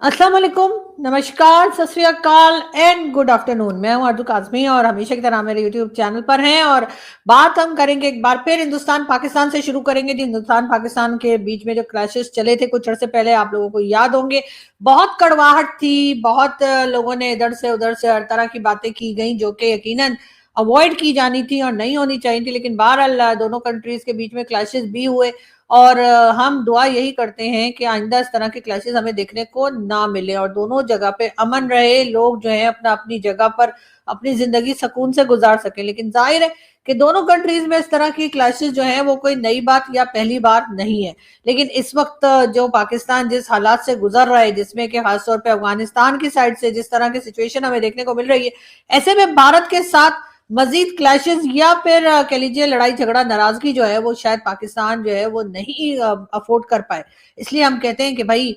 अस्सलाम वालेकुम, नमस्कार, सत श्री अकाल एंड गुड आफ्टरनून। मैं हूं अर्दू काज़मी और हमेशा की तरह मेरे यूट्यूब चैनल पर हैं और बात हम करेंगे एक बार फिर हिंदुस्तान पाकिस्तान से शुरू करेंगे। जी, हिंदुस्तान पाकिस्तान के बीच में जो क्लैशेस चले थे कुछ अर्से पहले, आप लोगों को याद होंगे। बहुत कड़वाहट थी, बहुत लोगों ने इधर से उधर से हर तरह की बातें की गई जो कि यकीनन अवॉइड की जानी थी और नहीं होनी चाहिए थी, लेकिन बहरहाल दोनों कंट्रीज के बीच में क्लैशेस भी हुए। और हम दुआ यही करते हैं कि आइंदा इस तरह के क्लैशेस हमें देखने को ना मिले और दोनों जगह पे अमन रहे, लोग जो है अपना अपनी जगह पर अपनी जिंदगी सुकून से गुजार सके। लेकिन जाहिर है कि दोनों कंट्रीज में इस तरह की क्लैशेस जो है वो कोई नई बात या पहली बार नहीं है। लेकिन इस वक्त जो पाकिस्तान जिस हालात से गुजर रहा है, जिसमें कि खासतौर पर अफगानिस्तान की साइड से जिस तरह की सिचुएशन हमें देखने को मिल रही है, ऐसे में भारत के साथ मजीद क्लैशेस या फिर कह लीजिए लड़ाई झगड़ा नाराजगी जो है वो शायद पाकिस्तान जो है वो नहीं अफोर्ड कर पाए। इसलिए हम कहते हैं कि भाई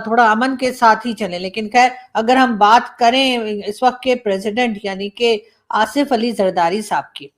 थोड़ा अमन के साथ ही चले। लेकिन खैर, अगर हम बात करें इस वक्त के प्रेसिडेंट यानी कि आसिफ अली जरदारी साहब की,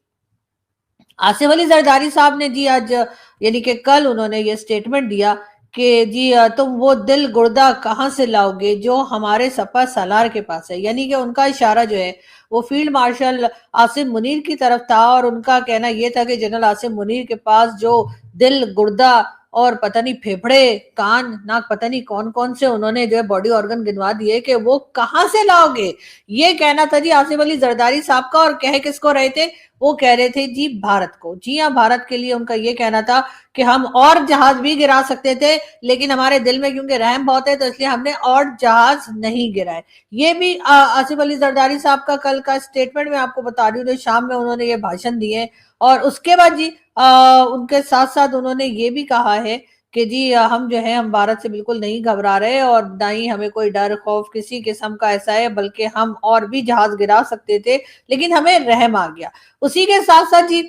आसिफ अली जरदारी साहब ने जी आज यानी कि कल उन्होंने ये स्टेटमेंट दिया कि जी तुम वो दिल गुर्दा कहाँ से लाओगे जो हमारे सपा सालार के पास है। यानी कि उनका इशारा जो है वो फील्ड मार्शल आसिम मुनीर की तरफ था और उनका कहना यह था कि जनरल आसिम मुनीर के पास जो दिल गुर्दा और पता नहीं फेफड़े कान नाक पता नहीं कौन कौन से उन्होंने जो है बॉडी ऑर्गन गिनवा दिए कि वो कहाँ से लाओगे। ये कहना था जी आसिफ अली जरदारी साहब का। और कह किसको रहे थे? वो कह रहे थे जी भारत को। जी हाँ, भारत के लिए उनका ये कहना था कि हम और जहाज भी गिरा सकते थे, लेकिन हमारे दिल में क्योंकि रहम बहुत है तो इसलिए हमने और जहाज नहीं गिराए। ये भी आसिफ अली जरदारी साहब का कल का स्टेटमेंट मैं आपको बता रही हूँ। तो शाम में उन्होंने ये भाषण दिए और उसके बाद जी उनके साथ साथ उन्होंने ये भी कहा है कि जी हम जो है हम भारत से बिल्कुल नहीं घबरा रहे और ना ही हमें कोई डर खौफ किसी किस्म का ऐसा है, बल्कि हम और भी जहाज गिरा सकते थे लेकिन हमें रहम आ गया। उसी के साथ साथ जी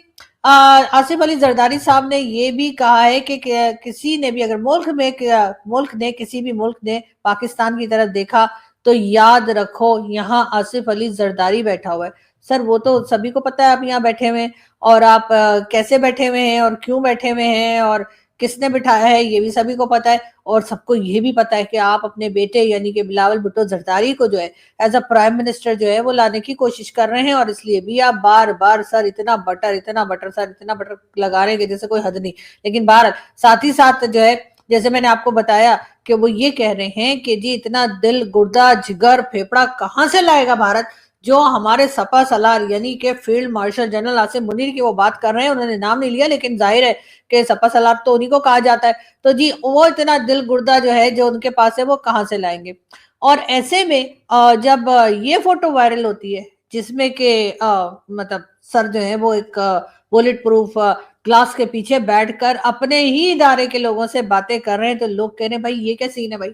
आसिफ अली जरदारी साहब ने ये भी कहा है कि किसी ने भी अगर किसी भी मुल्क ने पाकिस्तान की तरफ देखा तो याद रखो यहाँ आसिफ अली जरदारी बैठा हुआ है। सर, वो तो सभी को पता है आप यहाँ बैठे हुए हैं और आप कैसे बैठे हुए हैं और क्यों बैठे हुए हैं और किसने बिठाया है ये भी सभी को पता है। और सबको ये भी पता है कि आप अपने बेटे यानी कि बिलावल भुट्टो जरदारी को जो है एज अ प्राइम मिनिस्टर जो है वो लाने की कोशिश कर रहे हैं और इसलिए भी आप बार बार सर इतना बटर सर इतना बटर लगा रहे हैं कि जैसे कोई हद नहीं। लेकिन बार साथ ही साथ जो है जैसे मैंने आपको बताया कि वो ये कह रहे हैं कि जी इतना दिल गुर्दा जिगर फेफड़ा कहाँ से लाएगा भारत जो हमारे सपा सलार यानी कि field marshal general Asim Munir की वो बात कर रहे हैं। उन्होंने नाम नहीं लिया लेकिन जाहिर है कि सपा सलार तो उन्हीं को कहा जाता है। तो जी वो इतना दिल गुर्दा जो है जो उनके पास है वो कहाँ से लाएंगे। और ऐसे में जब ये फोटो वायरल होती है जिसमें कि मतलब सर जो है वो एक बुलेट प्रूफ ग्लास के पीछे बैठकर अपने ही इदारे के लोगों से बातें कर रहे हैं, तो लोग कह रहे हैं भाई ये क्या सीन है भाई।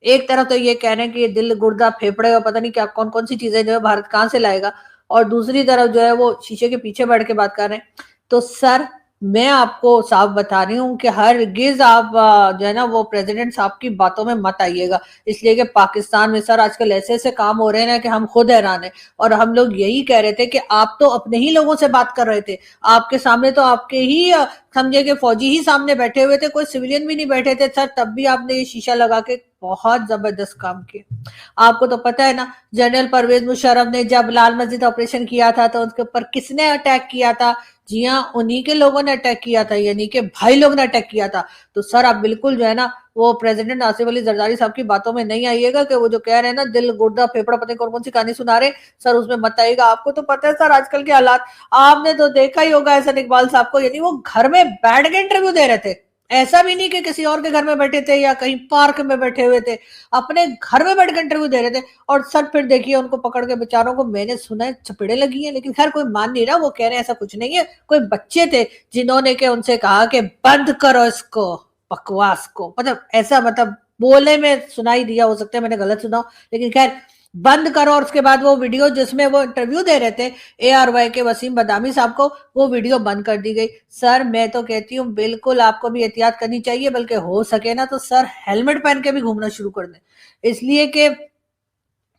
एक तरफ तो ये कह रहे हैं कि ये दिल गुर्दा फेफड़े और पता नहीं क्या कौन कौन सी चीजें जो है भारत कहाँ से लाएगा, और दूसरी तरफ जो है वो शीशे के पीछे बैठ के बात कर रहे हैं। तो सर, मैं आपको साफ बता रही हूँ कि हरगिज आप जो है ना वो प्रेसिडेंट साहब की बातों में मत आइएगा। इसलिए कि पाकिस्तान में सर आजकल ऐसे ऐसे काम हो रहे हैं ना कि हम खुद हैरान हैं। और हम लोग यही कह रहे थे कि आप तो अपने ही लोगों से बात कर रहे थे, आपके सामने तो आपके ही समझे कि फौजी ही सामने बैठे हुए थे, कोई सिविलियन भी नहीं बैठे थे सर, तब भी आपने ये शीशा लगा के बहुत जबरदस्त काम किया। आपको तो पता है ना, जनरल परवेज मुशर्रफ ने जब लाल मस्जिद ऑपरेशन किया था तो उसके ऊपर किसने अटैक किया था? जी हाँ, उन्हीं के लोगों ने अटैक किया था, यानी कि भाई लोग ने अटैक किया था। तो सर आप बिल्कुल जो है ना वो प्रेसिडेंट आसिफ अली जरदारी साहब की बातों में नहीं आइएगा कि वो जो कह रहे हैं ना दिल गुर्दा फेफड़ा पता नहीं कौन कौन सी कहानी सुना रहे, सर उसमें मत आइएगा। आपको तो पता है सर आजकल के हालात, आपने तो देखा ही होगा एहसन इकबाल साहब को, यानी वो घर में बैठ के इंटरव्यू दे रहे थे। ऐसा भी नहीं कि किसी और के घर में बैठे थे या कहीं पार्क में बैठे हुए थे, अपने घर में बैठ के इंटरव्यू दे रहे थे। और सर फिर देखिए उनको पकड़ के बेचारों को मैंने सुना है चपेड़े लगी हैं, लेकिन खैर कोई मान नहीं रहा, वो कह रहे हैं ऐसा कुछ नहीं है, कोई बच्चे थे जिन्होंने के उनसे कहा कि बंद करो इसको बकवास को, मतलब ऐसा मतलब बोले में सुनाई दिया, हो सकता है मैंने गलत सुना हो, लेकिन खैर बंद करो। और उसके बाद वो वीडियो जिसमें वो इंटरव्यू दे रहे थे ARY के वसीम बदामी साहब को, वो वीडियो बंद कर दी गई। सर मैं तो कहती हूँ बिल्कुल आपको भी एहतियात करनी चाहिए, बल्कि हो सके ना तो सर हेलमेट पहन के भी घूमना शुरू कर दें। इसलिए कि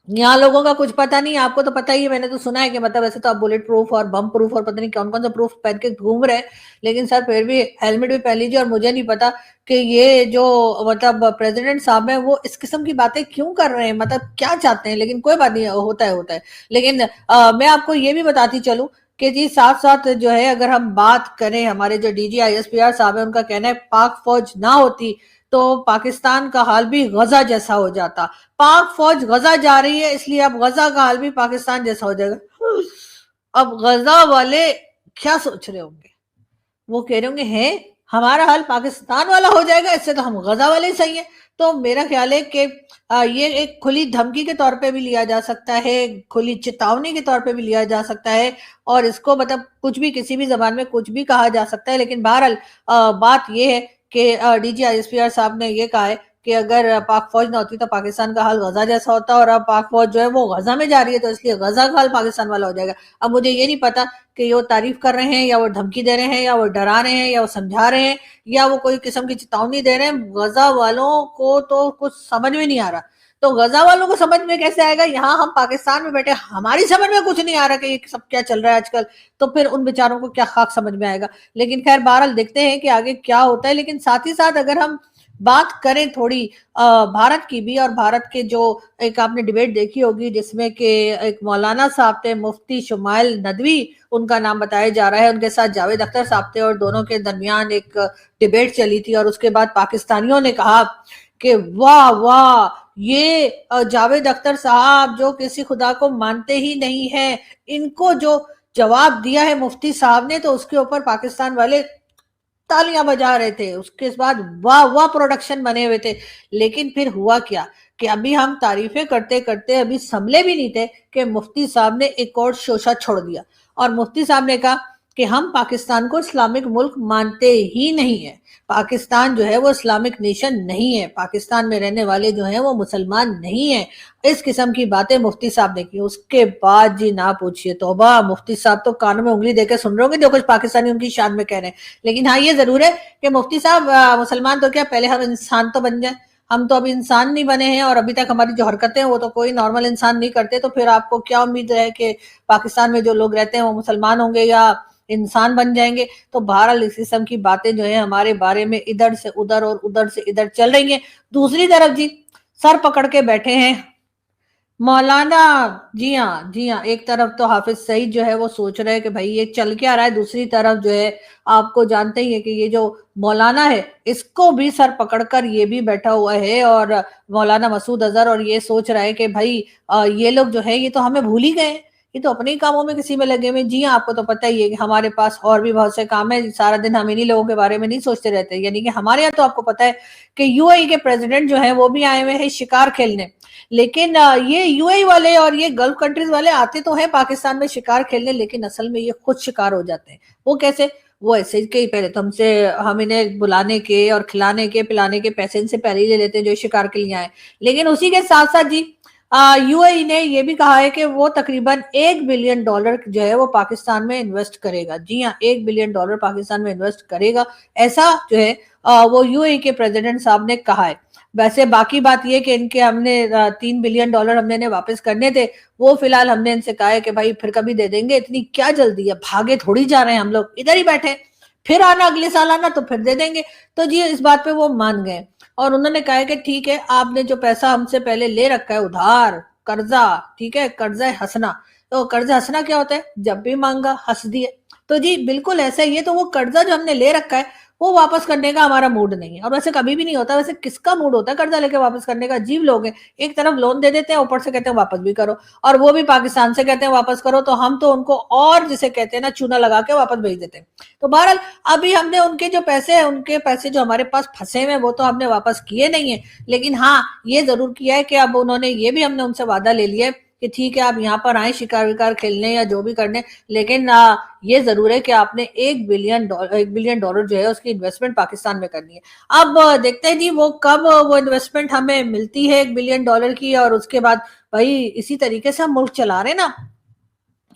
यहाँ लोगों का कुछ पता नहीं, आपको तो पता ही है, मैंने तो सुना है कि मतलब वैसे तो आप बुलेट प्रूफ और बम प्रूफ और पता नहीं कौन कौन सा प्रूफ पहन के घूम रहे हैं, लेकिन सर फिर भी हेलमेट भी पहन लीजिए। और मुझे नहीं पता कि ये जो मतलब प्रेसिडेंट साहब हैं वो इस किस्म की बातें क्यों कर रहे हैं, मतलब क्या चाहते हैं, लेकिन कोई बात नहीं, होता है होता है। लेकिन मैं आपको ये भी बताती चलूं कि जी साथ साथ जो है अगर हम बात करें, हमारे जो डीजी आईएसपीआर साहब है उनका कहना है पाक फौज ना होती तो पाकिस्तान का हाल भी गजा जैसा हो जाता। पाक फौज गजा जा रही है इसलिए अब गजा का हाल भी पाकिस्तान जैसा हो जाएगा। अब गजा वाले क्या सोच रहे होंगे, वो कह रहे होंगे हैं हमारा हाल पाकिस्तान वाला हो जाएगा, इससे तो हम गजा वाले ही सही है। तो मेरा ख्याल है कि ये एक खुली धमकी के तौर पे भी लिया जा सकता है, खुली चेतावनी के तौर पे भी लिया जा सकता है, और इसको मतलब कुछ भी किसी भी जबान में कुछ भी कहा जा सकता है। लेकिन बहरहाल बात ये है कि डीजी आईएसपीआर साहब ने ये कहा है कि अगर पाक फौज ना होती तो पाकिस्तान का हाल गजा जैसा होता, और अब पाक फौज जो है वो गजा में जा रही है तो इसलिए गजा का हाल पाकिस्तान वाला हो जाएगा। अब मुझे ये नहीं पता कि वो तारीफ कर रहे हैं या वो धमकी दे रहे हैं या वो डरा रहे हैं या वो समझा रहे हैं या वो कोई किस्म की चेतावनी दे रहे हैं। गजा वालों को तो कुछ समझ में नहीं आ रहा, तो गजा वालों को समझ में कैसे आएगा, यहाँ हम पाकिस्तान में बैठे हमारी समझ में कुछ नहीं आ रहा कि ये सब क्या चल रहा है आजकल, तो फिर उन बेचारों को क्या खाक समझ में आएगा। लेकिन खैर बहरहाल देखते हैं कि आगे क्या होता है। लेकिन साथ ही साथ अगर हम बात करें थोड़ी भारत की भी, और भारत के जो एक आपने डिबेट देखी होगी जिसमें कि एक मौलाना साहब थे मुफ्ती शुमाइल नदवी, उनका नाम बताया जा रहा है, उनके साथ जावेद अख्तर साहब थे, और दोनों के दरमियान एक डिबेट चली थी। और उसके बाद पाकिस्तानियों ने कहा कि वाह वाह, ये जावेद अख्तर साहब जो किसी खुदा को मानते ही नहीं है, इनको जो जवाब दिया है मुफ्ती साहब ने तो उसके ऊपर पाकिस्तान वाले तालियां बजा रहे थे, उसके बाद वाह वाह प्रोडक्शन बने हुए थे। लेकिन फिर हुआ क्या कि अभी हम तारीफें करते करते अभी संभले भी नहीं थे कि मुफ्ती साहब ने एक और शोशा छोड़ दिया, और मुफ्ती साहब ने कहा कि हम पाकिस्तान को इस्लामिक मुल्क मानते ही नहीं है, पाकिस्तान जो है वो इस्लामिक नेशन नहीं है, पाकिस्तान में रहने वाले जो हैं वो मुसलमान नहीं है। इस किस्म की बातें मुफ्ती साहब ने की। उसके बाद जी ना पूछिए, तौबा, मुफ्ती साहब तो कानों में उंगली देकर सुन रहे होंगे जो कुछ पाकिस्तानी उनकी शान में कह रहे हैं। लेकिन हाँ ये जरूर है कि मुफ्ती साहब मुसलमान तो क्या, पहले हम इंसान तो बन जाए, हम तो अभी इंसान नहीं बने हैं, और अभी तक हमारी जो हरकतें हैं वो तो कोई नॉर्मल इंसान नहीं करते, तो फिर आपको क्या उम्मीद है कि पाकिस्तान में जो लोग रहते हैं वो मुसलमान होंगे या इंसान बन जाएंगे। तो बहरहाल इस किस्म की बातें जो है हमारे बारे में इधर से उधर और उधर से इधर चल रही हैं। दूसरी तरफ जी सर पकड़ के बैठे हैं मौलाना। जी हाँ जी हाँ, एक तरफ तो हाफिज सईद जो है वो सोच रहे हैं कि भाई ये चल क्या रहा है, दूसरी तरफ जो है आपको जानते ही है कि ये जो मौलाना है इसको भी सर पकड़कर ये भी बैठा हुआ है, और मौलाना मसूद अजहर, और ये सोच रहा है कि भाई ये लोग जो है ये तो हमें भूल ही गए, ये तो अपने ही कामों में किसी में लगे हुए। जी हाँ, आपको तो पता ही है कि हमारे पास और भी बहुत से काम है, सारा दिन हम इन्हीं लोगों के बारे में नहीं सोचते रहते। यानी कि हमारे यहाँ तो आपको पता है कि यूएई के प्रेसिडेंट जो है वो भी आए हुए हैं शिकार खेलने, लेकिन ये यूएई वाले और ये गल्फ कंट्रीज वाले आते तो हैं पाकिस्तान में शिकार खेलने, लेकिन असल में ये खुद शिकार हो जाते हैं। वो कैसे, वो ऐसे के ही पहले तो हमसे, हम इन्हें बुलाने के और खिलाने के पिलाने के पैसे इनसे पहले ही ले लेते हैं जो शिकार के लिए आए। लेकिन उसी के साथ साथ जी यूएई ने ये भी कहा है कि वो तकरीबन $1 बिलियन जो है वो पाकिस्तान में इन्वेस्ट करेगा। जी हाँ, $1 बिलियन पाकिस्तान में इन्वेस्ट करेगा, ऐसा जो है वो यूएई के प्रेसिडेंट साहब ने कहा है। वैसे बाकी बात ये कि इनके हमने $3 बिलियन हमने इन्हें वापस करने थे, वो फिलहाल हमने इनसे कहा है कि भाई फिर कभी दे देंगे, इतनी क्या जल्दी है, भागे थोड़ी जा रहे हैं हम लोग, इधर ही बैठे, फिर आना अगले साल आना तो फिर दे देंगे। तो जी इस बात पे वो मान गए, और उन्होंने कहा कि ठीक है आपने जो पैसा हमसे पहले ले रखा है उधार कर्जा, ठीक है, कर्जा हंसना, तो कर्जा हंसना क्या होता है, जब भी मांगा हंस दिए। तो जी बिल्कुल ऐसा ही है, तो वो कर्जा जो हमने ले रखा है वो वापस करने का हमारा मूड नहीं है, और वैसे कभी भी नहीं होता। वैसे किसका मूड होता है कर्जा लेके वापस करने का, अजीब लोग हैं, एक तरफ लोन दे देते हैं ऊपर से कहते हैं वापस भी करो, और वो भी पाकिस्तान से कहते हैं वापस करो, तो हम तो उनको और जिसे कहते हैं ना चूना लगा के वापस भेज देते हैं। तो बहरहाल अभी हमने उनके जो पैसे हैं, उनके पैसे जो हमारे पास फंसे हुए वो तो हमने वापस किए नहीं है, लेकिन हाँ ये जरूर किया है कि अब उन्होंने ये भी हमने उनसे वादा ले लिया है कि ठीक है आप यहाँ पर आए शिकार विकार खेलने या जो भी करने, लेकिन ये जरूर है कि आपने $1 बिलियन जो है उसकी इन्वेस्टमेंट पाकिस्तान में करनी है। अब देखते हैं जी वो कब वो इन्वेस्टमेंट हमें मिलती है $1 बिलियन की, और उसके बाद भाई इसी तरीके से हम मुल्क चला रहे हैं ना,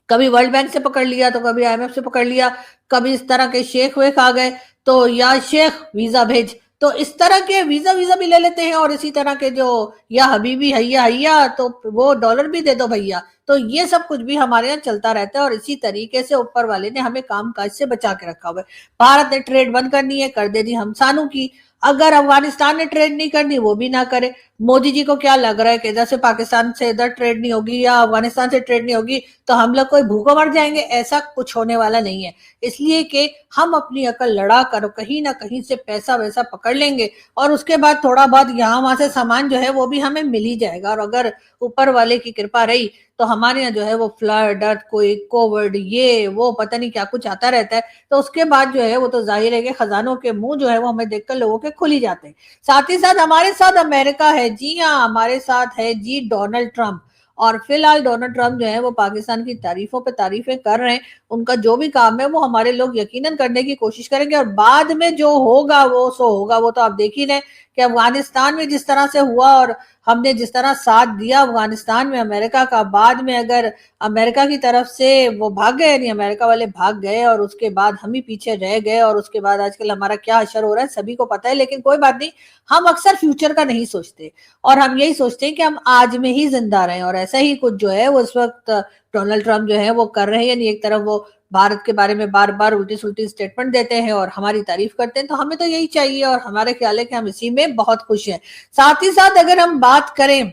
कभी वर्ल्ड बैंक से पकड़ लिया तो कभी आईएमएफ से पकड़ लिया, कभी इस तरह के शेख वेख आ गए तो या शेख वीजा भेज, तो इस तरह के वीजा भी ले लेते हैं, और इसी तरह के जो या हबीबी हैया हैया, तो वो डॉलर भी दे दो भैया, तो ये सब कुछ भी हमारे यहाँ चलता रहता है। और इसी तरीके से ऊपर वाले ने हमें काम काज से बचा के रखा हुआ है। भारत ने ट्रेड बंद करनी है, कर दे दी हम सानू की। अगर अफगानिस्तान ने ट्रेड नहीं करनी, वो भी ना करे। मोदी जी को क्या लग रहा है कि इधर से पाकिस्तान से इधर ट्रेड नहीं होगी या अफगानिस्तान से ट्रेड नहीं होगी तो हम लोग कोई भूखों मर जाएंगे? ऐसा कुछ होने वाला नहीं है। इसलिए कि हम अपनी अकल लड़ा कर कहीं ना कहीं से पैसा वैसा पकड़ लेंगे, और उसके बाद थोड़ा बहुत यहाँ वहां से सामान जो है वो भी हमें मिल ही जाएगा। और अगर ऊपर वाले की कृपा रही तो हमारे यहाँ जो है वो फ्लड, कोई कोविड, ये वो पता नहीं क्या कुछ आता रहता है, तो उसके बाद जो है वो तो जाहिर है कि खजानों के मुंह जो है वो हमें देखकर लोगों के खुल ही जाते हैं। साथ ही साथ हमारे साथ अमेरिका है, जी हाँ, हमारे साथ है जी डोनाल्ड ट्रंप। और फिलहाल डोनाल्ड ट्रंप जो है वो पाकिस्तान की तारीफों पे तारीफें कर रहे हैं। उनका जो भी काम है वो हमारे लोग यकीनन करने की कोशिश करेंगे, और बाद में जो होगा वो सो होगा। वो तो आप देख ही रहे कि अफगानिस्तान में जिस तरह से हुआ और हमने जिस तरह साथ दिया अफगानिस्तान में अमेरिका का, बाद में अगर अमेरिका की तरफ से वो भाग गए, यानी अमेरिका वाले भाग गए और उसके बाद हम ही पीछे रह गए, और उसके बाद आजकल हमारा क्या असर हो रहा है सभी को पता है। लेकिन कोई बात नहीं, हम अक्सर फ्यूचर का नहीं सोचते, और हम यही सोचते हैं कि हम आज में ही जिंदा रहें। और ऐसा ही कुछ जो है वो इस वक्त डोनाल्ड ट्रंप जो है वो कर रहे हैं। यानी एक तरफ वो भारत के बारे में बार बार उल्टी सुल्टी स्टेटमेंट देते हैं और हमारी तारीफ करते हैं, तो हमें तो यही चाहिए, और हमारे ख्याल है कि हम इसी में बहुत खुश हैं। साथ ही साथ अगर हम बात करें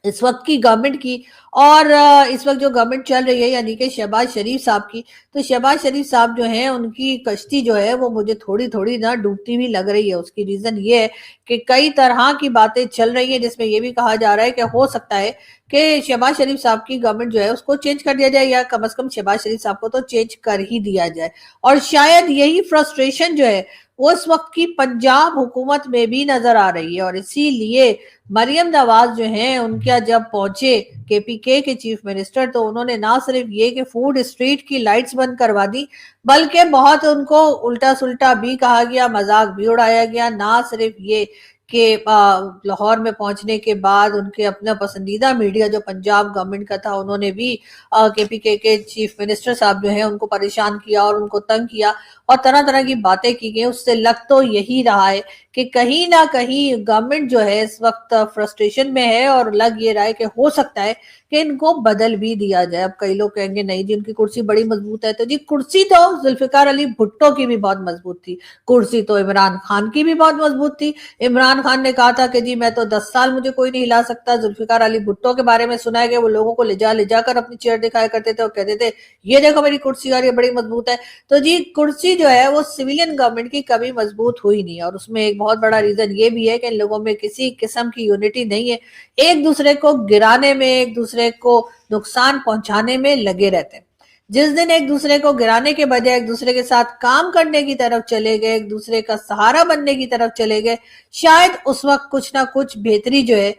इस वक्त की गवर्नमेंट की, और इस वक्त जो गवर्नमेंट चल रही है यानी कि शहबाज शरीफ साहब की, तो शहबाज शरीफ साहब जो है उनकी कश्ती जो है वो मुझे थोड़ी थोड़ी ना डूबती हुई लग रही है। उसकी रीजन ये है कि कई तरह की बातें चल रही है, जिसमें ये भी कहा जा रहा है कि हो सकता है कि शहबाज शरीफ साहब की गवर्नमेंट जो है उसको चेंज कर दिया जाए, या कम से कम शहबाज शरीफ साहब को तो चेंज कर ही दिया जाए। और शायद यही फ्रस्ट्रेशन जो है वो इस वक्त की पंजाब हुकूमत में भी नजर आ रही है। और इसीलिए मरियम नवाज जो है उनके जब पहुंचे केपीके के चीफ मिनिस्टर, तो उन्होंने ना सिर्फ ये कि फूड स्ट्रीट की लाइट्स बंद करवा दी, बल्कि बहुत उनको उल्टा सुल्टा भी कहा गया, मजाक भी उड़ाया गया। ना सिर्फ ये कि लाहौर में पहुंचने के बाद उनके अपना पसंदीदा मीडिया जो पंजाब गवर्नमेंट का था, उन्होंने भी केपीके के चीफ मिनिस्टर साहब जो है उनको परेशान किया और उनको तंग किया, और तरह तरह की बातें की गई। उससे लग तो यही रहा है कि कहीं ना कहीं गवर्नमेंट जो है इस वक्त फ्रस्ट्रेशन में है, और लग ये रहा है कि हो सकता है कि इनको बदल भी दिया जाए। अब कई लोग कहेंगे नहीं जी उनकी कुर्सी बड़ी मजबूत है, तो जी कुर्सी तो जुल्फिकार अली भुट्टो की भी बहुत मजबूत थी, कुर्सी तो इमरान खान की भी बहुत मजबूत थी। इमरान खान ने कहा था कि जी मैं तो 10 साल मुझे कोई नहीं हिला सकता। जुल्फिकार अली भुट्टो के बारे में सुना है कि वो लोगों को ले जा कर अपनी चेयर दिखाया करते थे और कहते थे ये देखो मेरी कुर्सी और ये बड़ी मजबूत है। तो जी कुर्सी जो है वो सिविलियन गवर्नमेंट की कभी मजबूत हुई नहीं, और उसमें एक बहुत बड़ा रीजन ये भी है कि इन लोगों में किसी किस्म की यूनिटी नहीं है, एक दूसरे को गिराने में, एक दूसरे को नुकसान पहुंचाने में लगे रहते हैं। जिस दिन एक दूसरे को गिराने के बजाय एक दूसरे के साथ काम करने की तरफ चले गए, एक दूसरे का सहारा बनने की तरफ चले गए, शायद उस वक्त कुछ ना कुछ बेहतरी जो है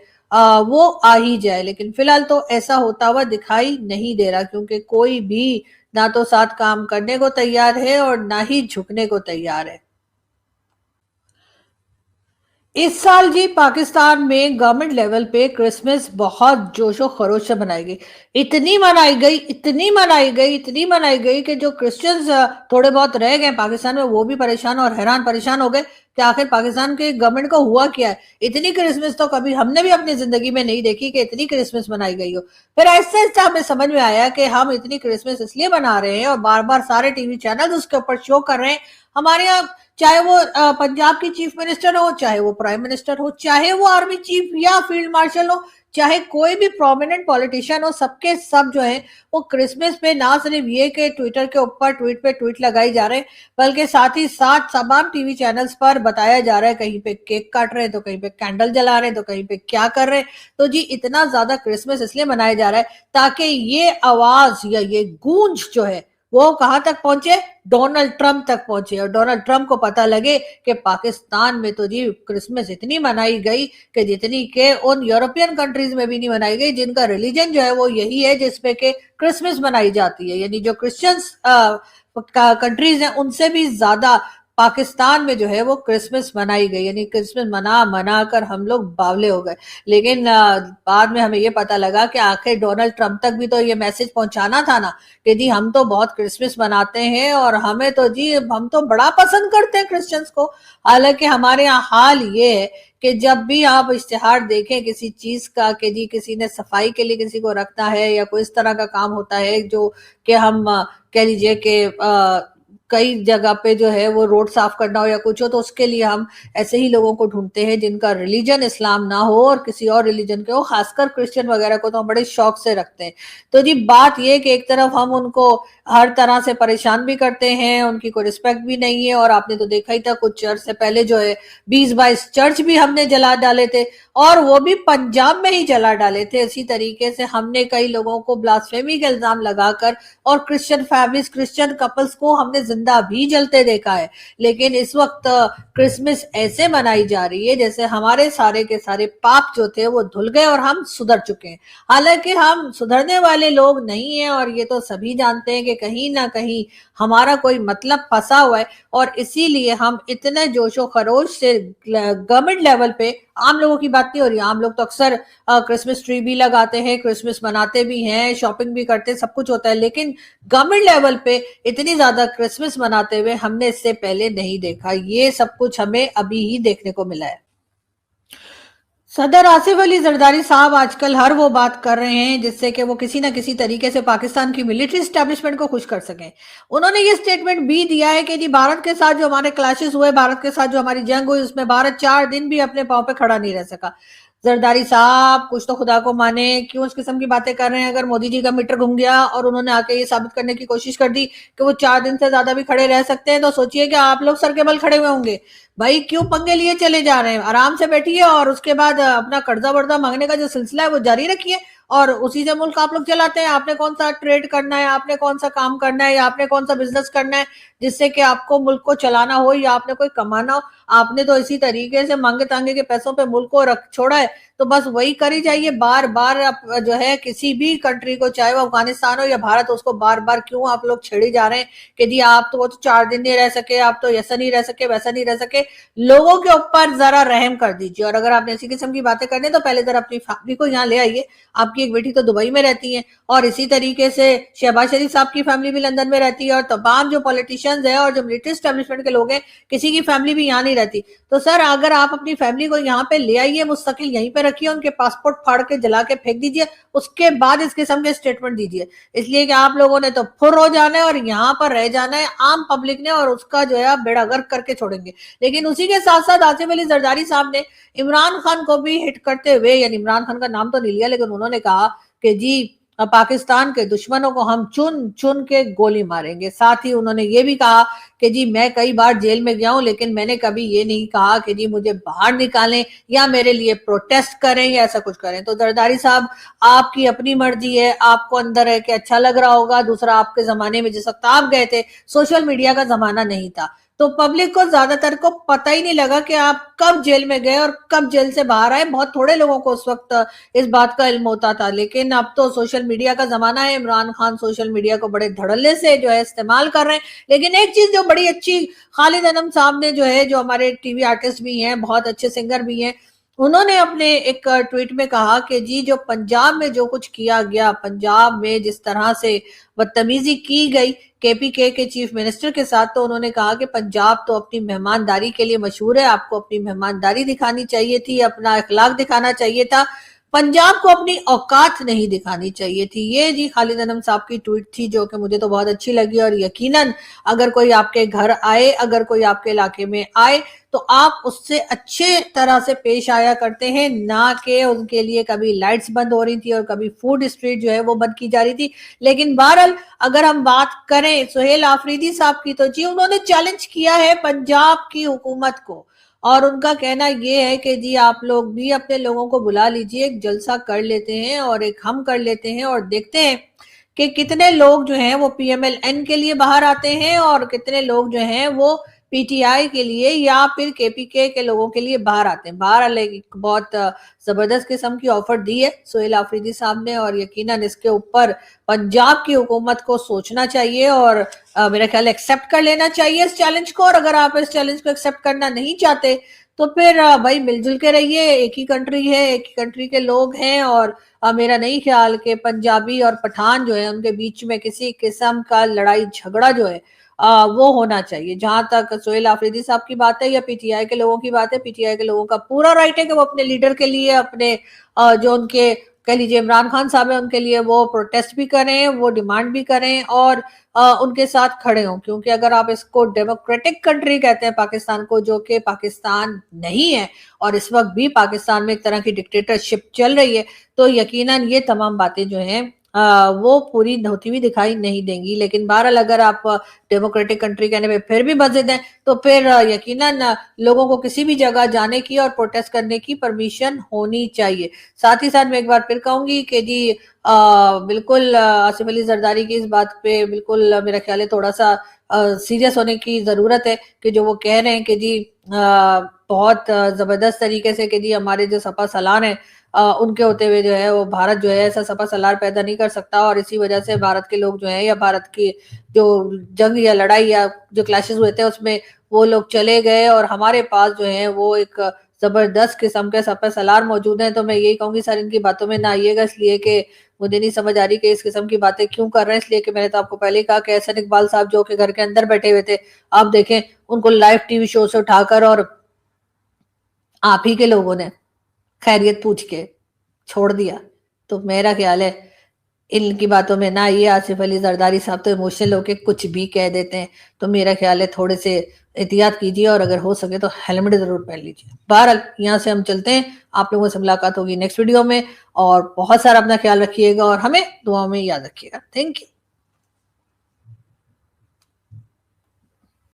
वो आ ही जाए। लेकिन फिलहाल तो ऐसा होता हुआ दिखाई नहीं दे रहा, क्योंकि कोई भी ना तो साथ काम करने को तैयार है और ना ही झुकने को तैयार है। इस साल जी पाकिस्तान में गवर्नमेंट लेवल पे क्रिसमस बहुत जोशो खरोश से मनाई गई। इतनी मनाई गई, इतनी मनाई गई, इतनी मनाई गई कि जो क्रिश्चियंस थोड़े बहुत रह गए पाकिस्तान में वो भी परेशान और हैरान परेशान हो गए कि आखिर पाकिस्तान के गवर्नमेंट को हुआ क्या है। इतनी क्रिसमस तो कभी हमने भी अपनी जिंदगी में नहीं देखी कि इतनी क्रिसमस मनाई गई हो। फिर ऐसे ऐसे हमें समझ में आया कि हम इतनी क्रिसमस इसलिए मना रहे हैं और बार बार सारे टीवी चैनल उसके ऊपर शो कर रहे हैं। हमारे यहाँ चाहे वो पंजाब की चीफ मिनिस्टर हो, चाहे वो प्राइम मिनिस्टर हो, चाहे वो आर्मी चीफ या फील्ड मार्शल हो, चाहे कोई भी प्रोमिनेंट पॉलिटिशियन हो, सबके सब जो है वो क्रिसमस पे ना सिर्फ ये कि ट्विटर के ऊपर ट्वीट पे ट्वीट लगाई जा रहे हैं, बल्कि साथ ही साथ तमाम टीवी चैनल्स पर बताया जा रहा है कहीं पे केक काट रहे हैं तो कहीं पे कैंडल जला रहे हैं तो कहीं पे क्या कर रहे हैं। तो जी इतना ज्यादा क्रिसमस इसलिए मनाया जा रहा है ताकि ये आवाज या ये गूंज जो है वो कहां तक पहुंचे, डोनाल्ड ट्रंप तक पहुंचे, और डोनाल्ड ट्रंप को पता लगे कि पाकिस्तान में तो जी क्रिसमस इतनी मनाई गई कि जितनी के उन यूरोपियन कंट्रीज में भी नहीं मनाई गई जिनका रिलीजन जो है वो यही है जिसपे के क्रिसमस मनाई जाती है। यानी जो क्रिश्चियंस कंट्रीज हैं उनसे भी ज्यादा पाकिस्तान में जो है वो क्रिसमस मनाई गई, यानी क्रिसमस मना कर हम लोग बावले हो गए। लेकिन बाद में हमें ये पता लगा कि आखिर डोनाल्ड ट्रंप तक भी तो ये मैसेज पहुंचाना था ना कि जी हम तो बहुत क्रिसमस मनाते हैं और हमें तो जी हम तो बड़ा पसंद करते हैं क्रिश्चियंस को। हालांकि हमारे यहाँ हाल ये है कि जब भी आप इश्तिहार देखें किसी चीज का कि जी किसी ने सफाई के लिए किसी को रखना है या कोई इस तरह का काम होता है जो कि हम कह लीजिए कि कई जगह पे जो है वो रोड साफ करना हो या कुछ हो, तो उसके लिए हम ऐसे ही लोगों को ढूंढते हैं जिनका रिलीजन इस्लाम ना हो और किसी और रिलीजन के हो, खासकर क्रिश्चियन वगैरह को तो हम बड़े शौक से रखते हैं। तो जी बात ये कि एक तरफ हम उनको हर तरह से परेशान भी करते हैं, उनकी कोई रिस्पेक्ट भी नहीं है, और आपने तो देखा ही था कुछ चर्च से पहले जो है 20-22 चर्च भी हमने जला डाले थे, और वो भी पंजाब में ही जला डाले थे। इसी तरीके से हमने कई लोगों को ब्लास्फेमी का इल्जाम लगाकर और क्रिश्चियन फैमिलीज क्रिश्चियन कपल्स को हमने जिंदा भी जलते देखा है। लेकिन इस वक्त क्रिसमस ऐसे मनाई जा रही है जैसे हमारे सारे के सारे पाप जो थे वो धुल गए और हम सुधर चुके हैं। हालांकि हम सुधरने वाले लोग नहीं हैं और ये तो सभी जानते हैं कि कहीं ना कहीं हमारा कोई मतलब फंसा हुआ है, और इसीलिए हम इतने जोशो खरोश से गवर्नमेंट लेवल पे, आम लोगों की बात नहीं हो रही, आम लोग तो अक्सर क्रिसमस ट्री भी लगाते हैं, क्रिसमस मनाते भी हैं, शॉपिंग भी करते हैं, सब कुछ होता है, लेकिन गवर्नमेंट लेवल पे इतनी ज्यादा क्रिसमस मनाते हुए हमने इससे पहले नहीं देखा। ये सब कुछ हमें अभी ही देखने को मिला है। सदर आसिफ अली जरदारी साहब आजकल हर वो बात कर रहे हैं जिससे कि वो किसी ना किसी तरीके से पाकिस्तान की मिलिट्री एस्टेब्लिशमेंट को खुश कर सकें। उन्होंने ये स्टेटमेंट भी दिया है कि जी भारत के साथ जो हमारे क्लैशेस हुए, भारत के साथ जो हमारी जंग हुई, उसमें भारत 4 दिन भी अपने पांव पे खड़ा नहीं रह सका। जरदारी साहब कुछ तो खुदा को माने, क्यों इस किस्म की बातें कर रहे हैं? अगर मोदी जी का मीटर घूम गया और उन्होंने आके ये साबित करने की कोशिश कर दी कि वो 4 दिन से ज्यादा भी खड़े रह सकते हैं, तो सोचिए कि आप लोग सर के बल खड़े हुए होंगे। भाई क्यों पंगे लिए चले जा रहे हैं? आराम से बैठिए और उसके बाद अपना कर्जा वर्जा मांगने का जो सिलसिला है वो जारी रखिए, और उसी से मुल्क आप लोग चलाते हैं। आपने कौन सा ट्रेड करना है, आपने कौन सा काम करना है, या आपने कौन सा बिजनेस करना है जिससे कि आपको मुल्क को चलाना हो या आपने कोई कमाना हो? आपने तो इसी तरीके से मांगे तांगे के पैसों पे मुल्क को रख छोड़ा है, तो बस वही करी जाइए बार बार। आप जो है किसी भी कंट्री को, चाहे वो अफगानिस्तान हो या भारत, उसको बार बार क्यों आप लोग छेड़ी जा रहे हैं कि जी आप तो वो तो 4 दिन नहीं रह सके, आप तो ऐसा नहीं रह सके, वैसा नहीं रह सके। लोगों के ऊपर जरा रहम कर दीजिए, और अगर आपने इसी किस्म की बातें करनी तो पहले जरा अपनी फैमिली को यहाँ ले आइए। आपकी एक बेटी तो दुबई में रहती है, और इसी तरीके से शहबाज शरीफ साहब की फैमिली भी लंदन में रहती है, और तमाम जो पॉलिटिशियंस है और जो मिलिट्री एस्टेब्लिशमेंट के लोग हैं, किसी की फैमिली भी यहाँ नहीं रहती। तो सर अगर आप अपनी फैमिली को यहाँ पे ले आइए, मुस्तकिल यहीं पे रखिए, उनके पासपोर्ट फाड़ के जला के फेंक दीजिए, उसके बाद इस किस्म के स्टेटमेंट दीजिए। इसलिए कि आप लोगों ने तो फुर हो जाना है और यहाँ पर रह जाना है आम पब्लिक ने, और उसका जो है आप बेड़ा गर्क करके छोड़ेंगे। लेकिन उसी के साथ साथ आसिफ अली जरदारी साहब ने इमरान खान को भी हिट करते हुए, यानी इमरान खान का नाम तो नहीं लिया, लेकिन उन्होंने कहा कि जी पाकिस्तान के दुश्मनों को हम चुन चुन के गोली मारेंगे। साथ ही उन्होंने ये भी कहा कि जी मैं कई बार जेल में गया हूं, लेकिन मैंने कभी ये नहीं कहा कि जी मुझे बाहर निकालें या मेरे लिए प्रोटेस्ट करें या ऐसा कुछ करें। तो जरदारी साहब आपकी अपनी मर्जी है, आपको अंदर है कि अच्छा लग रहा होगा। दूसरा, आपके जमाने में जिस वक्त आप गए थे सोशल मीडिया का जमाना नहीं था, तो पब्लिक को ज्यादातर को पता ही नहीं लगा कि आप कब जेल में गए और कब जेल से बाहर आए। बहुत थोड़े लोगों को उस वक्त इस बात का इल्म होता था। लेकिन अब तो सोशल मीडिया का जमाना है, इमरान खान सोशल मीडिया को बड़े धड़ल्ले से जो है इस्तेमाल कर रहे हैं। लेकिन एक चीज जो बड़ी अच्छी, खालिद अनम साहब ने जो है, जो हमारे टीवी आर्टिस्ट भी हैं, बहुत अच्छे सिंगर भी हैं, उन्होंने अपने एक ट्वीट में कहा कि जी जो पंजाब में जो कुछ किया गया, पंजाब में जिस तरह से बदतमीजी की गई केपीके के चीफ मिनिस्टर के साथ, तो उन्होंने कहा कि पंजाब तो अपनी मेहमानदारी के लिए मशहूर है, आपको अपनी मेहमानदारी दिखानी चाहिए थी, अपना इखलाक दिखाना चाहिए था, पंजाब को अपनी औकात नहीं दिखानी चाहिए थी। ये जी खालिद अनम साहब की ट्वीट थी, जो कि मुझे तो बहुत अच्छी लगी। और यकीनन अगर कोई आपके घर आए, अगर कोई आपके इलाके में आए, तो आप उससे अच्छे तरह से पेश आया करते हैं, ना कि उनके लिए कभी लाइट्स बंद हो रही थी और कभी फूड स्ट्रीट जो है वो बंद की जा रही थी। लेकिन बहरहाल अगर हम बात करें सुहेल आफरीदी साहब की, तो जी उन्होंने चैलेंज किया है पंजाब की हुकूमत को, और उनका कहना ये है कि जी आप लोग भी अपने लोगों को बुला लीजिए, एक जलसा कर लेते हैं और एक हम कर लेते हैं, और देखते हैं कि कितने लोग जो हैं वो PMLN के लिए बाहर आते हैं और कितने लोग जो हैं वो پی ٹی آئی کے لیے یا پھر کے پی کے لوگوں کے لیے باہر آتے ہیں. باہر بہت زبردست قسم کی آفر دی ہے سہیل آفریدی صاحب نے, اور یقیناً اس کے اوپر پنجاب کی حکومت کو سوچنا چاہیے اور میرا خیال ایکسیپٹ کر لینا چاہیے اس چیلنج کو. اور اگر آپ اس چیلنج کو ایکسیپٹ کرنا نہیں چاہتے تو پھر بھائی مل جل کے رہیے, ایک ہی کنٹری ہے, ایک ہی کنٹری کے لوگ ہیں, اور میرا نہیں خیال کہ پنجابی اور پٹھان جو ہے ان کے بیچ میں کسی قسم کا لڑائی جھگڑا جو ہے وہ ہونا چاہیے. جہاں تک سہیل آفریدی صاحب کی بات ہے یا پی ٹی آئی کے لوگوں کی بات ہے, پی ٹی آئی کے لوگوں کا پورا رائٹ ہے کہ وہ اپنے لیڈر کے لیے, اپنے جو ان کے کہہ لیجیے عمران خان صاحب ہیں ان کے لیے وہ پروٹیسٹ بھی کریں, وہ ڈیمانڈ بھی کریں اور ان کے ساتھ کھڑے ہوں. کیونکہ اگر آپ اس کو ڈیموکریٹک کنٹری کہتے ہیں پاکستان کو, جو کہ پاکستان نہیں ہے اور اس وقت بھی پاکستان میں ایک طرح کی ڈکٹیٹرشپ چل رہی ہے, تو یقیناً یہ تمام باتیں جو ہیں وہ پوری ہوتی ہوئی دکھائی نہیں دیں گی. لیکن بہرحال اگر آپ ڈیموکریٹک کنٹری کہنے میں پھر بھی مسجد ہیں تو پھر یقیناً لوگوں کو کسی بھی جگہ جانے کی اور پروٹیسٹ کرنے کی پرمیشن ہونی چاہیے. ساتھ ہی ساتھ میں ایک بار پھر کہوں گی کہ جی بالکل آصف علی زرداری کی اس بات پہ بالکل میرا خیال ہے تھوڑا سا سیریس ہونے کی ضرورت ہے کہ جو وہ کہہ رہے ہیں کہ جی بہت زبردست طریقے سے کہ جی ہمارے جو سپا سالار ہیں ان کے ہوتے ہوئے جو ہے وہ بھارت جو ہے ایسا سپا سالار پیدا نہیں کر سکتا, اور اسی وجہ سے بھارت کے لوگ جو ہیں یا بھارت کی جو جنگ یا لڑائی یا جو کلیشز ہوئے تھے اس میں وہ لوگ چلے گئے اور ہمارے پاس جو ہے وہ ایک زبردست قسم کے سپا سالار موجود ہیں. تو میں یہی کہوں گی سر ان کی باتوں میں نہ آئیے گا, اس لیے کہ مجھے نہیں سمجھ آ رہی کہ اس قسم کی باتیں کیوں کر رہے ہیں. اس لیے کہ میں نے تو آپ کو پہلے ہی کہا کہ احسن اقبال صاحب جو کہ گھر کے اندر بیٹھے ہوئے تھے, آپ دیکھیں ان کو لائیو ٹی وی شو سے اٹھا کر اور آپ ہی کے لوگوں نے خیریت پوچھ کے چھوڑ دیا. تو میرا خیال ہے ان کی باتوں میں نہ آئیے. آصف علی زرداری صاحب تو ایموشنل ہو کے کچھ بھی کہہ دیتے ہیں, تو میرا خیال ہے تھوڑے سے احتیاط کیجیے اور اگر ہو سکے تو ہیلمٹ ضرور پہن لیجیے. بہرحال یہاں سے ہم چلتے ہیں, آپ لوگوں سے ملاقات ہوگی نیکسٹ ویڈیو میں, اور بہت سارا اپنا خیال رکھیے گا اور ہمیں دعاؤں میں یاد رکھیے گا. Thank you.